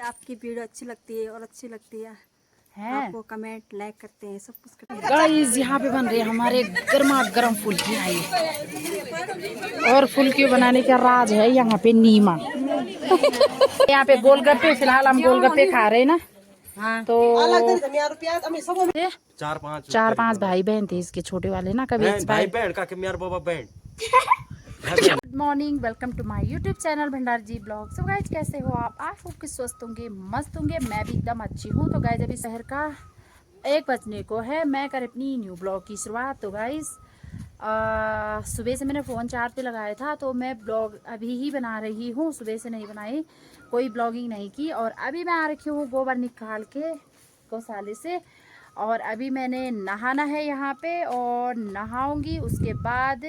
आपकी वीडियो अच्छी लगती है और अच्छी लगती है आपको कमेंट लाइक करते हैं सब कुछ करते हैं। गाइस यहाँ पे बन रही है हमारे गर्मा गर्म फुल्की आई और फुल्की बनाने का राज है यहाँ पे नीमा। यहाँ पे गोलगप्पे, फिलहाल हम गोलगप्पे खा रहे हैं ना। हाँ। तो 4-5 भाई बहन थे इसके छोटे वाले ना। कभी भाई बहन का मेरा बाबा बहन। Good morning, welcome to my YouTube channel Bhandar ji blog. So guys कैसे हो आप? आई होप कि स्वस्थ होंगे, मस्त होंगे। मैं भी एकदम अच्छी हूँ। तो गाइज अभी शहर का 1 बजने को है। मैं कर अपनी न्यू ब्लॉग की शुरुआत। तो गाइज सुबह से मैंने फ़ोन चार्ज पे लगाया था तो मैं ब्लॉग अभी ही बना रही हूँ। सुबह से नहीं बनाई, कोई ब्लॉगिंग नहीं की। और अभी मैं आ रखी हूँ गोबर निकाल के गौशाले से। और अभी मैंने नहाना है यहाँ पे और नहाऊंगी, उसके बाद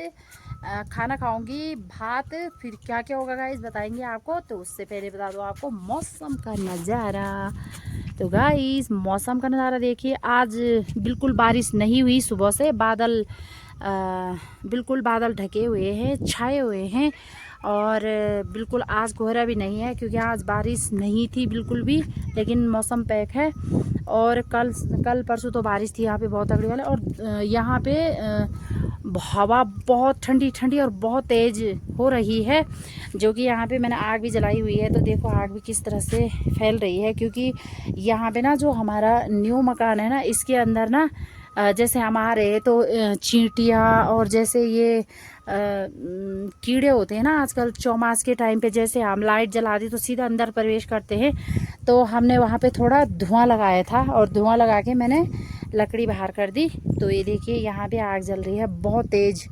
खाना खाऊंगी, भात। फिर क्या क्या होगा गाइस बताएंगे आपको। तो उससे पहले बता दो आपको मौसम का नज़ारा। तो गाइस मौसम का नज़ारा देखिए, आज बिल्कुल बारिश नहीं हुई। सुबह से बादल बिल्कुल बादल ढके हुए हैं, छाए हुए हैं। और बिल्कुल आज कोहरा भी नहीं है क्योंकि आज बारिश नहीं थी बिल्कुल भी। लेकिन मौसम पैक है। और कल परसों तो बारिश थी यहाँ पे बहुत तगड़ी वाले। और यहाँ पे हवा बहुत ठंडी ठंडी और बहुत तेज़ हो रही है। जो कि यहाँ पे मैंने आग भी जलाई हुई है। तो देखो आग भी किस तरह से फैल रही है। क्योंकि यहाँ पे ना जो हमारा न्यू मकान है ना, इसके अंदर ना जैसे हम आ रहे तो चींटियाँ और जैसे ये कीड़े होते हैं ना आजकल चौमास के टाइम पे, जैसे हम लाइट जला दी तो सीधा अंदर प्रवेश करते हैं। तो हमने वहाँ पे थोड़ा धुआं लगाया था और धुआं लगा के मैंने लकड़ी बाहर कर दी। तो ये देखिए यहाँ पे आग जल रही है बहुत तेज़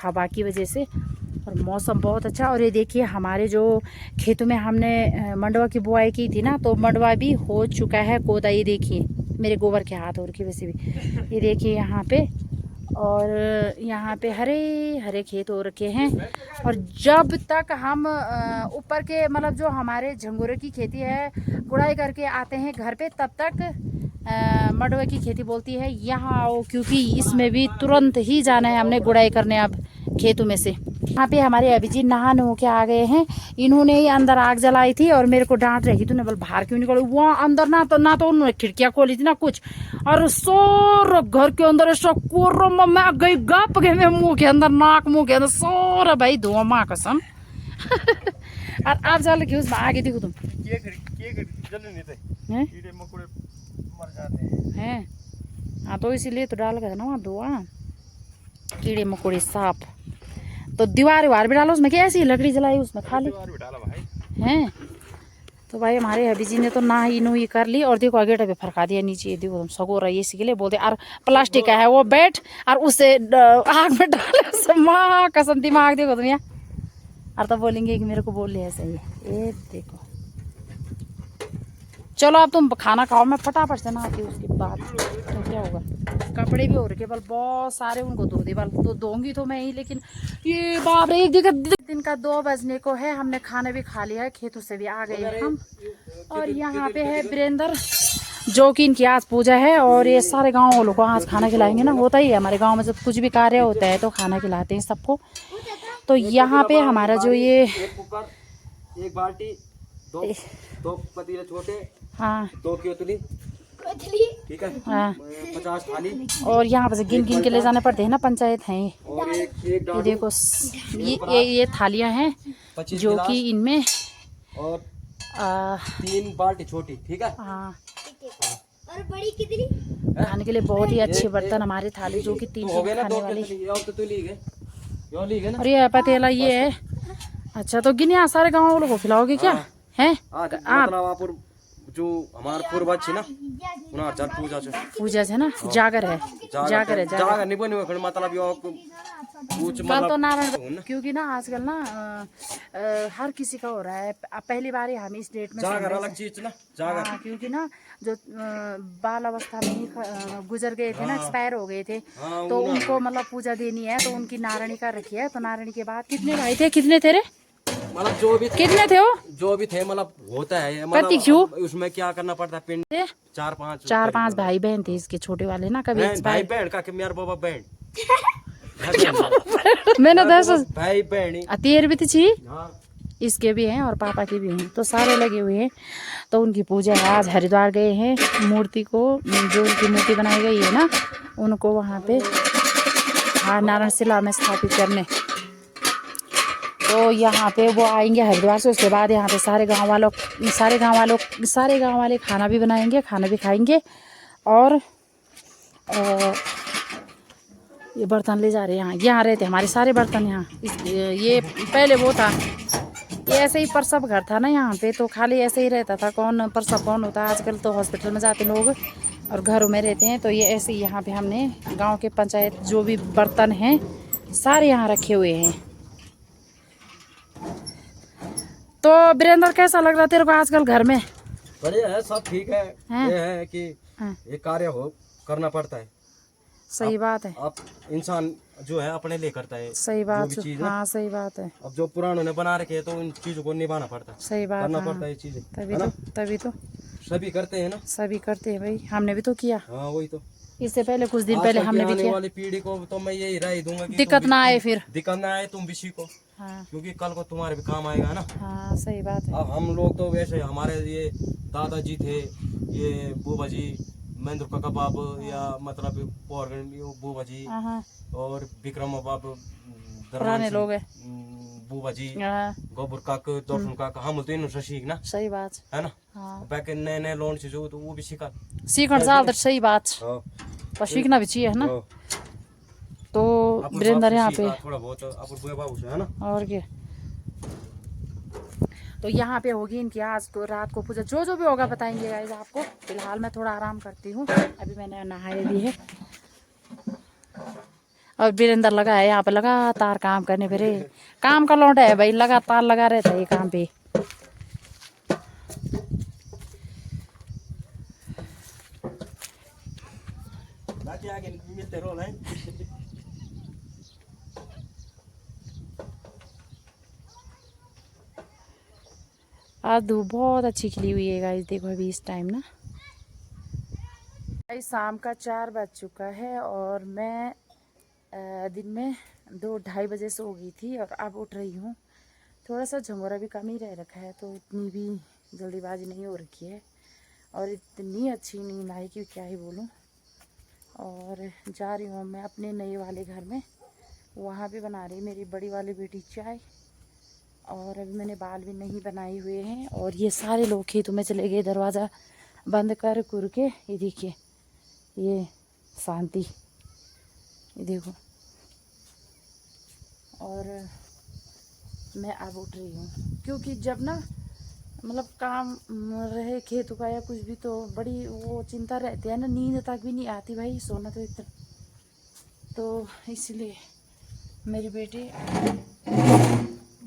हवा की वजह से। और मौसम बहुत अच्छा। और ये देखिए हमारे जो खेतों में हमने मंडवा की बुआई की थी ना, तो मंडवा भी हो चुका है कोदा। ये देखिए मेरे गोबर के हाथ और की वैसे भी ये देखिए यहाँ पे। और यहाँ पे हरे हरे खेत हो रखे हैं। और जब तक हम ऊपर के मतलब जो हमारे झंगोरे की खेती है गुड़ाई करके आते हैं घर पे, तब तक मंडवे की खेती बोलती है यहाँ आओ, क्योंकि इसमें भी तुरंत ही जाना है हमने गुड़ाई करने अब खेतों में से। यहाँ पे हमारे अभिजीत नहाने होके आ गए हैं। इन्होंने ही अंदर आग जलाई थी और मेरे को डांट रही थी, तूने बोल बाहर क्यों निकलो। वहाँ अंदर ना तो उन्होंने खिड़कियाँ खोली थी ना कुछ, और सोर घर के अंदर ऐसा कोरम मैं गई गप गए मैं मुँह के अंदर, नाक मुँह के अंदर सोर भाई धुआं माँ कसम। और आप चल के उसमें आगे देखो तुम हैं। हाँ तो इसीलिए तो डाल गया ना वहाँ धुआं, कीड़े मकोड़े सांप। तो दीवार भी डालो उसमें, क्या ऐसी लकड़ी जलाई उसमें खाली हैं। तो भाई हमारे हबी जी ने तो ना ही नू ही कर ली। और देखो गेट पे फरका दिया नीचे, देखो तुम सगो रही इसी के लिए बोलते। और प्लास्टिक का है वो बैठ और उसे आग में डाले माँ कसम दिमाग देखो तुम यहाँ। और तब बोलेंगे कि मेरे को बोल लिया सही है। ये देखो चलो अब तुम खाना खाओ, मैं फटाफट से नहाती हूँ उसके बाद। तो क्या होगा, कपड़े भी हो रखे बल बहुत सारे, उनको धो दे बल। तो धोंगी तो मैं ही, लेकिन ये बाप रे एक दिन का 2 बजने को है। हमने खाना भी खा लिया है, खेतों से भी आ गए हैं हम। और यहाँ पे है वीरेंद्र जो कि इनकी आज पूजा है। और ये सारे गाँव वालों को आज खाना खिलाएंगे ना। होता ही है हमारे गाँव में, जब कुछ भी कार्य होता है तो खाना खिलाते हैं सबको। तो यहाँ पे हमारा जो ये एक बाल्टी दो पतीले छोटे, हाँ 2 केतली, ठीक है, हाँ 50 थाली। और यहाँ पे गिन गिन के ले जाने पड़ते हैं ना, पंचायत है ये। और एक ये देखो ये थालियाँ हैं जो कि इनमें और 3 बाल्टी छोटी, ठीक है। हाँ और बड़ी कितनी खाने के लिए बहुत ही अच्छे बर्तन हमारी थाली, जो कि 3 खाने वाली। और ये पतीला ये है। अच्छा तो गिन यहाँ सारे गाँव वालों को खिलाओगे क्या है आप? जो हमारे पूर्वज छे ना उना जल पूजा छे ना, जागर है जागर नहीं बने खड़ मतलब यो कुछ कल तो नारायण, क्योंकि ना आजकल ना हर किसी का हो रहा है। पहली बार हम इस डेट में जागर अलग चीज ना जागर। क्योंकि ना जो बाल अवस्था में ही गुजर गए थे ना, एक्सपायर हो गए थे, तो उनको मतलब पूजा देनी है। तो उनकी नारायणी कर रखी है। तो नारायणी के बाद कितने भाई थे, कितने थे रे, मतलब जो भी कितने थे वो, जो भी थे मतलब होता है मतलब उसमें क्या करना पड़ता है। पिंड 4-5 भाई बहन थे इसके छोटे वाले ना। कभी भाई बहन का मेरा बाबा बहन मैंने 10 भाई बहन तेर भी थी। इसके भी हैं और पापा के भी हैं, तो सारे लगे हुए हैं। तो उनकी पूजा है। आज हरिद्वार गए हैं, मूर्ति को, जो उनकी मूर्ति बनाई गई है ना, उनको वहाँ पे नारायण शिला में स्थापित करने। तो यहाँ पे वो आएंगे हरिद्वार से, उसके बाद यहाँ पे सारे गांव वाले खाना भी बनाएंगे, खाना भी खाएंगे। और ये बर्तन ले जा रहे हैं। यहाँ रहते हमारे सारे बर्तन यहाँ। ये पहले वो था, ये ऐसे ही प्रसव घर था ना यहाँ पे, तो खाली ऐसे ही रहता था, कौन प्रसव कौन होता। आजकल तो हॉस्पिटल में जाते लोग और घरों में रहते हैं। तो ये ऐसे ही यहाँ पे हमने गांव के पंचायत जो भी बर्तन हैं सारे यहाँ रखे हुए हैं। तो वीरेंद्र, कैसा लग रहा तेरे को आजकल घर में? बढ़िया है, सब ठीक है। ये है कि ये कार्य हो करना पड़ता है। सही बात है। अब इंसान जो है अपने लिए करता है। सही बात है। हाँ, सही बात है। अब जो पुरानों ने बना रखे है तो उन चीजों को निभाना पड़ता है। सही बात, करना हाँ। पड़ता है ये चीजें। तभी तो सभी करते हैं ना। सभी करते हैं भाई, हमने भी तो किया। हाँ वही तो। इससे पहले कुछ दिन पहले हमने भी किया। वाली पीढ़ी को तो मैं यही राय दूंगा कि दिक्कत ना आए, फिर दिक्कत ना आए तुम भी सीखो। हाँ, क्योंकि कल को तुम्हारे भी काम आएगा ना। हाँ, सही बात है। अब हम लोग तो वैसे हमारे ये दादाजी थे, ये बुआ जी महेंद्र का कबाब या मतलब बुआ जी और विक्रम बाब पुराने लोग है, बुआ जी गोबर काक दर्शन काक, हम तो इन सीख ना। सही बात है ना। हाँ। बाकी नए नए लोन से जो तो वो भी सीखना साल तो सही बात, पर सीखना भी चाहिए, है ना। तो वीरेंद्र यहाँ पे थोड़ा बहुत बाबू से, है ना। और क्या। तो यहाँ पे होगी इनकी आज को रात को पूजा, जो भी होगा बताएंगे गाइस आपको। फिलहाल मैं थोड़ा आराम करती हूँ, अभी मैंने नहाया भी है। और वीरेंद्र लगा है यहाँ पे लगातार काम करने पे। काम का लौटा है भाई, लगातार लगा रहता है ये काम पे। आगे मिलते रोल है। आज धूप बहुत अच्छी खिली हुई है गाइस, देखो अभी इस टाइम ना गाइस शाम का 4 बज चुका है और मैं दिन में 2-2:30 बजे सो गई थी और अब उठ रही हूँ। थोड़ा सा झंगोरा भी कम ही रह रखा है, तो इतनी भी जल्दीबाजी नहीं हो रखी है और इतनी अच्छी नींद आई कि क्या ही बोलूँ। और जा रही हूँ मैं अपने नए वाले घर में, वहाँ भी बना रही मेरी बड़ी वाली बेटी चाय। और अभी मैंने बाल भी नहीं बनाए हुए हैं और ये सारे लोग खेतों में चले गए, दरवाज़ा बंद कर के। ये देखिए, ये शांति, ये देखो। और मैं अब उठ रही हूँ क्योंकि जब ना मतलब काम रहे खेतों का या कुछ भी, तो बड़ी वो चिंता रहती है ना, नींद तक भी नहीं आती भाई, सोना तो इतना। तो इसलिए मेरी बेटी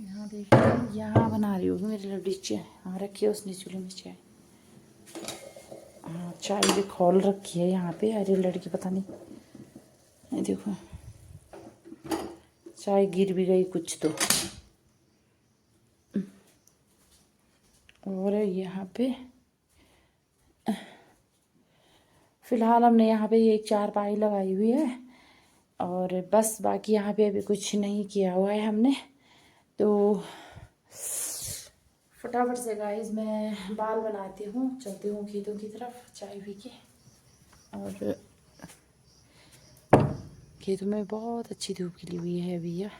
यहाँ देखिए, यहाँ बना रही होगी मेरी लड्डी चाय। हाँ रखी है उसने चूल्हे में चाय। हाँ चाय भी खोल रखी है यहाँ पे। अरे लड़की पता नहीं, ये देखो चाय गिर भी गई कुछ तो। और यहाँ पे फिलहाल हमने यहाँ पे एक चारपाई लगाई हुई है और बस, बाकी यहाँ पे अभी कुछ नहीं किया हुआ है हमने। तो फटाफट से गाइस मैं बाल बनाती हूँ, चलती हूँ खेतों की तरफ चाय पी के। और खेतों में बहुत अच्छी धूप खिली हुई है अभी, यार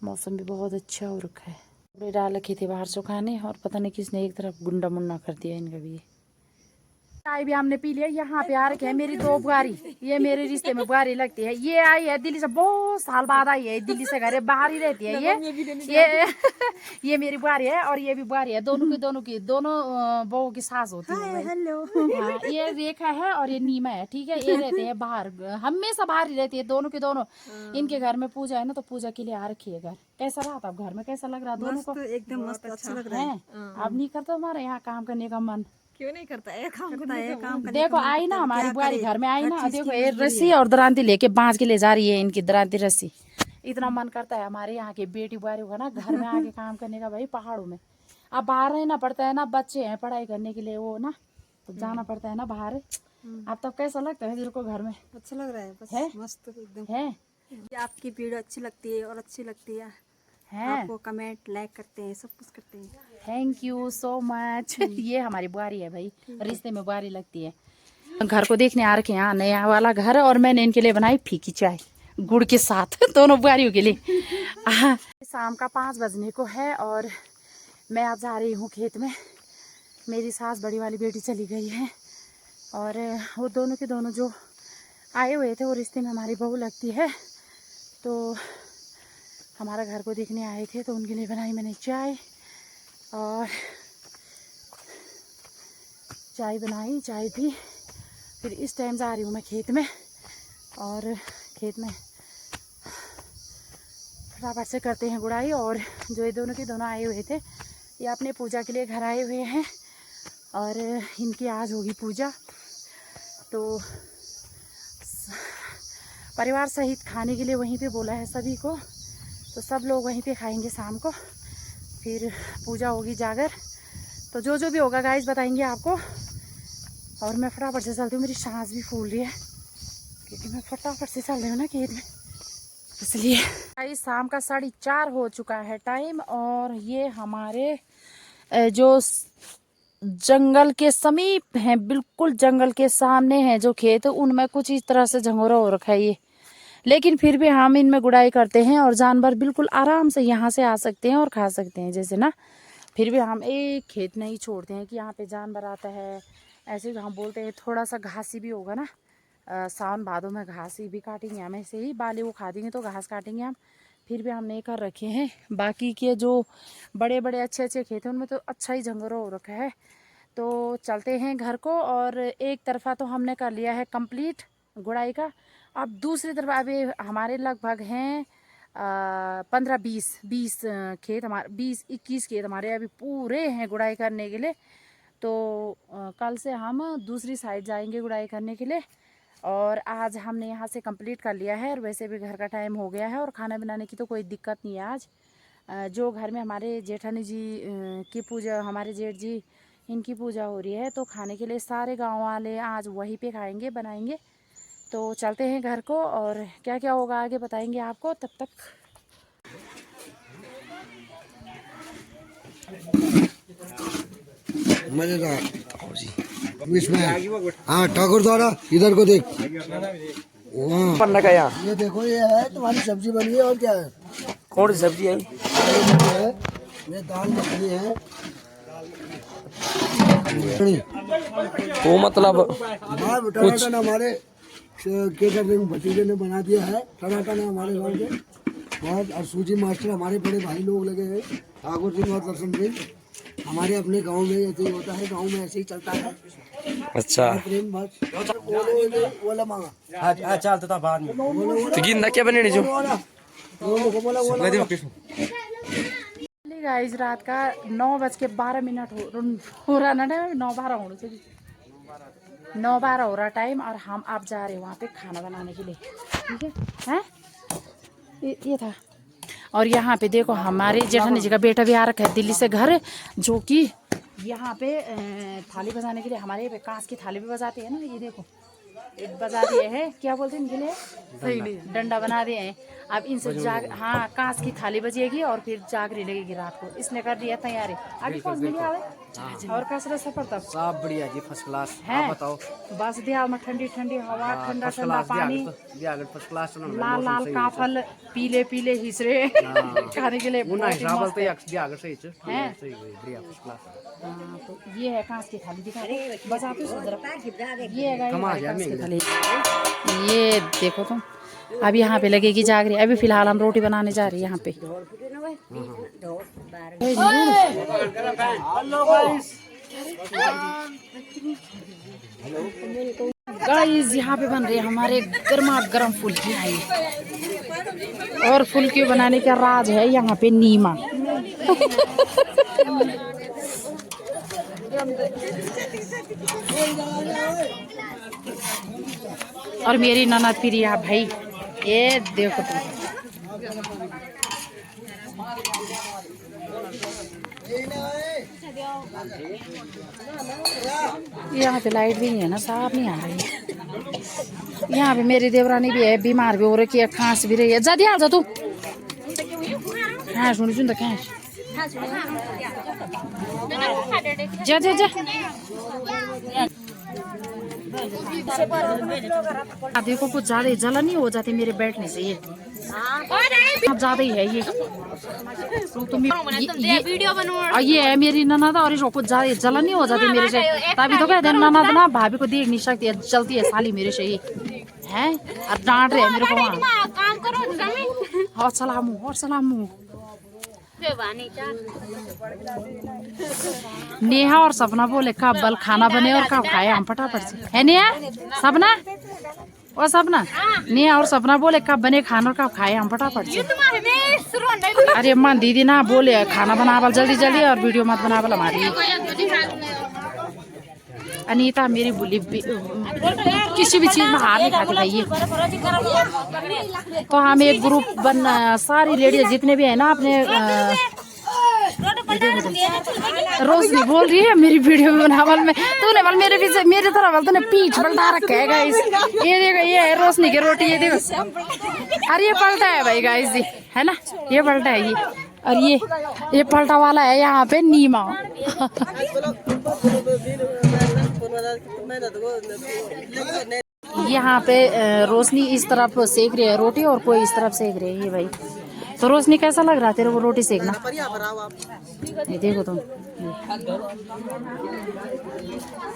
मौसम भी बहुत अच्छा हो रखा है। कपड़े डाल रखे थे बाहर सुखाने और पता नहीं किसने एक तरफ गुंडा मुन्ना कर दिया इनका भी। चाय भी हमने पी लिया। यहाँ पे आ रखे है मेरी 2 बुआरी, ये मेरे रिश्ते में बुआरी लगती है। ये आई है दिल्ली से, बहुत साल बाद आई है दिल्ली से, घर बाहर ही रहती है ये ये मेरी बुआरी है और ये भी बुआरी है, दोनों की बहू की सास होती है। हेलो। हाँ, ये रेखा है और ये नीमा है, ठीक है। ये रहते हैं बाहर, हमेशा बाहर ही रहती है दोनों की दोनों। इनके घर में पूजा है ना, तो पूजा के लिए आ रखी है घर। कैसा रहा था घर में, कैसा लग रहा दोनों को? एकदम मस्त, अच्छा लग रहा है। अब नहीं करता हमारे यहाँ काम करने का मन? क्यों नहीं करता है, काम करता है, काम करने देखो आई ना हमारी बुआरी घर में आई ना, देखो ये रस्सी और दरांती लेके बांध के ले जा रही है, इनकी दरांती रस्सी। इतना मन करता है हमारे यहाँ के बेटी बुआरी होगा ना घर में आके काम करने का भाई, पहाड़ों में। अब बाहर रहना पड़ता है ना, बच्चे हैं पढ़ाई करने के लिए वो ना, तो जाना पड़ता है ना बाहर। अब तब कैसा लगता है तेरे को घर में? अच्छा लग रहा है, बस है? मस्त एकदम है। आपकी वीडियो अच्छी लगती है और अच्छी लगती है हैं। आपको कमेंट लाइक करते हैं, सब कुछ करते हैं। Thank you so much. ये हमारी बुआरी है भाई, रिश्ते में बुआरी लगती है। घर को देखने आ रखे हैं, नया वाला घर, और मैंने इनके लिए बनाई फीकी चाय गुड़ के साथ दोनों बुआरियों के लिए। शाम का 5 बजने को है और मैं अब जा रही हूँ खेत में। मेरी सास बड़ी वाली बेटी चली गई है और वो दोनों के दोनों जो आए हुए थे वो रिश्ते में हमारी बहू लगती है, तो हमारा घर को देखने आए थे, तो उनके लिए बनाई मैंने चाय। और चाय बनाई, चाय पी, फिर इस टाइम जा रही हूँ मैं खेत में। और खेत में फटाफट से करते हैं गुड़ाई। और जो ये दोनों के दोनों आए हुए थे, ये अपने पूजा के लिए घर आए हुए हैं और इनकी आज होगी पूजा, तो परिवार सहित खाने के लिए वहीं पे बोला है सभी को, तो सब लोग वहीं पे खाएंगे शाम को, फिर पूजा होगी जागर। तो जो जो भी होगा गाइस बताएंगे आपको। और मैं फटाफट से चलती हूँ, मेरी सांस भी फूल रही है क्योंकि मैं फटाफट से चल रही हूँ ना खेत में, इसलिए। गाइस शाम का 4:30 हो चुका है टाइम, और ये हमारे जो जंगल के समीप हैं, बिल्कुल जंगल के सामने हैं जो खेत, उनमें कुछ इस तरह से झंगोरा हो रखा है ये, लेकिन फिर भी हम इनमें गुड़ाई करते हैं और जानवर बिल्कुल आराम से यहाँ से आ सकते हैं और खा सकते हैं जैसे ना। फिर भी हम एक खेत नहीं छोड़ते हैं कि यहाँ पे जानवर आता है, ऐसे हम बोलते हैं। थोड़ा सा घासी भी होगा ना, सावन भादों में घासी भी काटेंगे हम, ऐसे ही बाले वो खा देंगे तो घास काटेंगे हम, फिर भी हमने कर रखे हैं। बाकी के जो बड़े बड़े अच्छे अच्छे खेत हैं उनमें तो अच्छा ही झंगोरा हो रखा है। तो चलते हैं घर को, और एक तरफा तो हमने कर लिया है कंप्लीट गुड़ाई का। अब दूसरी तरफ अभी हमारे लगभग हैं 15-20 खेत, हमारे 20-21 खेत हमारे अभी पूरे हैं गुड़ाई करने के लिए। तो कल से हम दूसरी साइड जाएंगे गुड़ाई करने के लिए, और आज हमने यहाँ से कंप्लीट कर लिया है। और वैसे भी घर का टाइम हो गया है और खाना बनाने की तो कोई दिक्कत नहीं है आज। जो घर में हमारे जेठानी जी की पूजा, हमारे जेठ जी इनकी पूजा हो रही है, तो खाने के लिए सारे गांव वाले आज वहीं पे खाएंगे, बनाएंगे। तो चलते हैं घर को, और क्या क्या होगा आगे बताएंगे आपको। तब तक मजेदार इसमें। हाँ ठाकुर द्वारा इधर को देख, वहाँ बनना का यहाँ। ये देखो, ये है तुम्हारी सब्जी बनी है। और क्या है? कौन सी सब्जी है? ये दाल मखनी है। वो मतलब टनाटन हमारे केसर भतीजे ने बना दिया है। टनाटन है हमारे गाँव के, और सूजी मास्टर हमारे बड़े भाई लोग लगे हैं, ठाकुर सिंह और दर्शन सिंह। हमारे अपने गांव में ऐसे ही होता है, गांव में ऐसे ही चलता है। अच्छा, प्रेम बस बोला मांगा। हाँ चलता था बाद में। तो गिंदा क्या बने जो गाइस रात का 9:12 हो रहा ना, 9:12 होने चाहिए, 9:12 हो रहा टाइम, और हम आप जा रहे हैं वहाँ पे खाना बनाने के लिए। ठीक है, हैं ये था। और यहाँ पे देखो हमारे जेठानी जी का बेटा भी आ रखा है दिल्ली से घर, जो कि यहाँ पे थाली बजाने के लिए हमारे पे कांच की थाली भी बजाते हैं ना। ये देखो बजा दिए हैं, क्या बोलते हैं इनके लिए, सही नहीं, डंडा बना दिए हैं। अब इनसे हाँ कांच की थाली बजेगी और फिर जागरी लगेगी रात को, इसने कर दिया तैयारी। अभी कौन मिली आवे और कसरत सफर तब सब बढ़िया जी, फर्स्ट क्लास। है, बताओ बस दिया में ठंडी ठंडी हवा, ठंडा ठंडा पानी, फर्स्ट क्लास, लाल लाल काफल, पीले पीले हिसरे खाने के लिए तो ये है कांच की थाली, दिखा बजाते ये है कांच की थाली। ये देखो तुम, अब यहाँ पे लगेगी जागरी। अभी फिलहाल हम रोटी बनाने जा रहे हैं यहाँ पे। गाइस यहाँ पे बन रहे हैं हमारे गर्मा गर्म फुल्की, और फुल्की बनाने का राज है यहाँ पे नीमा। और मेरी ननद प्रिया भाई, ये देखो तुम, यहाँ पे लाइट भी नहीं है ना, साफ नहीं आ रही। यहाँ पे मेरी देवरानी भी है, बीमार भी हो रही है, खांस भी रही है। जा दिया जा तू, कहाँ सुन सुन त कहाँ जा जा जा देखो कुछ ज्यादा जला नहीं हो जाती मेरे बैठने से, ये अब ज्यादा ही है ये तो ये है मेरी ननद और इसको कुछ ज्यादा जलन नहीं हो जाती मेरे से, तभी तो कहते हैं ननद ना भाभी को देख नहीं सकती है, चलती है साली मेरे से ये है। अब डांट रहे हैं मेरे को वहाँ। और सलामू नेहा और सपना बोले कब बल खाना बने और कब खाए हम फटाफट से, है नेहा सपना और सपना नेहा और सपना बोले कब बने खाना और कब खाए हम फटाफट से। अरे अम्मा दीदी ना बोले खाना बनावल जल्दी जल्दी और वीडियो मत बनावल हमारी। अनीता मेरी बुली किसी भी चीज में हार नहीं खाती भाई ये। तो हम एक ग्रुप सारी लेडीज जितने भी है ना अपने रोशनी बोल रही है मेरी वीडियो में बनावल में तूने बल मेरे पीछे मेरे तरफ तूने पीठ पलटा रखा है गाइस। ये देखो ये है रोशनी की रोटी, ये देखो अरे ये पलटा है भाई गाइस जी, है ना ये पलटा है ये, और ये पलटा वाला है यहाँ पे नीमा। यहाँ पे रोशनी इस तरफ सेक रही है रोटी और कोई इस तरफ सेक रही है भाई। तो रोशनी कैसा लग रहा है तेरे को रोटी सेकना? ये देखो तुम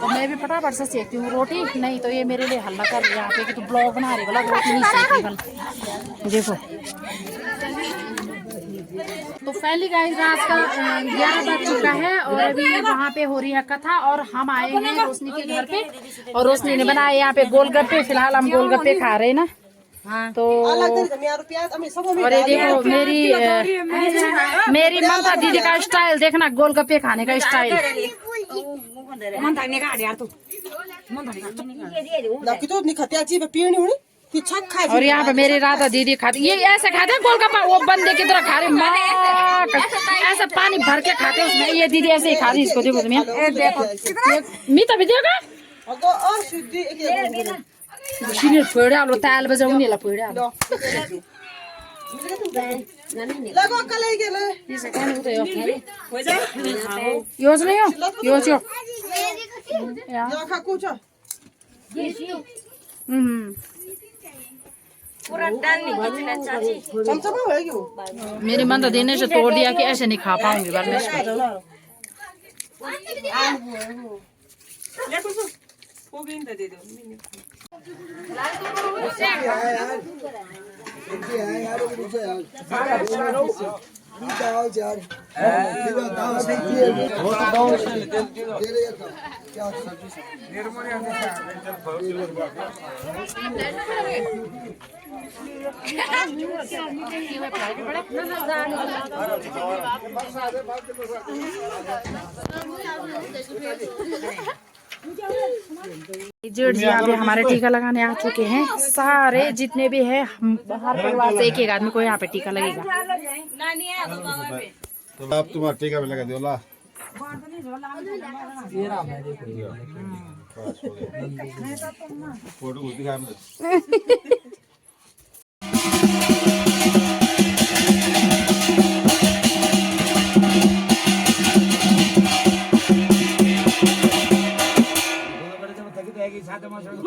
तो मैं भी फटाफट से सेकती हूँ रोटी, नहीं तो ये मेरे लिए हल्ला कर रही है यहाँ पे कि तू ब्लॉग बना रही बोला रोटी नहीं सेक रही बल। देखो तो पहली गाइस रात का 11 बज चुका है और अभी वहाँ पे हो रही है कथा और हम आए हैं रोशनी के घर पे और रोशनी ने बनाए यहाँ पे गोलगप्पे। फिलहाल हम गोलगप्पे खा रहे हैं ना। हाँ। तो और ये देखो मेरी ममता दीदी का स्टाइल देखना, गोलगप्पे खाने का स्टाइल। और यहाँ पे मेरी राधा दीदी खाती, ये ऐसे खाते हैं गोलगप्पा, वो बंदे की तरह खा रहे माँ ऐसा पानी भर के खाते उसमें। ये दीदी ऐसे ही खा रही, इसको देखो तुम मीठा भी देगा सिने फोड़े आलो ताल बजाउने ला फोड़े आलो लगो कलै गेले यसो खानु त यो चाहिँ यो चाहिँ या खाकु छ पूरा डालनी कितना चाची चमचमा हो गयो। मेरी मन तो देने से तोड़ दिया कि ऐसे नहीं खा पाऊंगी बार में ले कुछ हो गई तो दे दो। जेठ जी यहाँ पे हमारे टीका लगाने आ चुके हैं सारे जितने भी हैं, हर परिवार से एक एक आदमी को यहाँ पे टीका लगेगा। तो आप तुम्हारा टीका भी लगा दो ला फोटो दिखा तुम लोग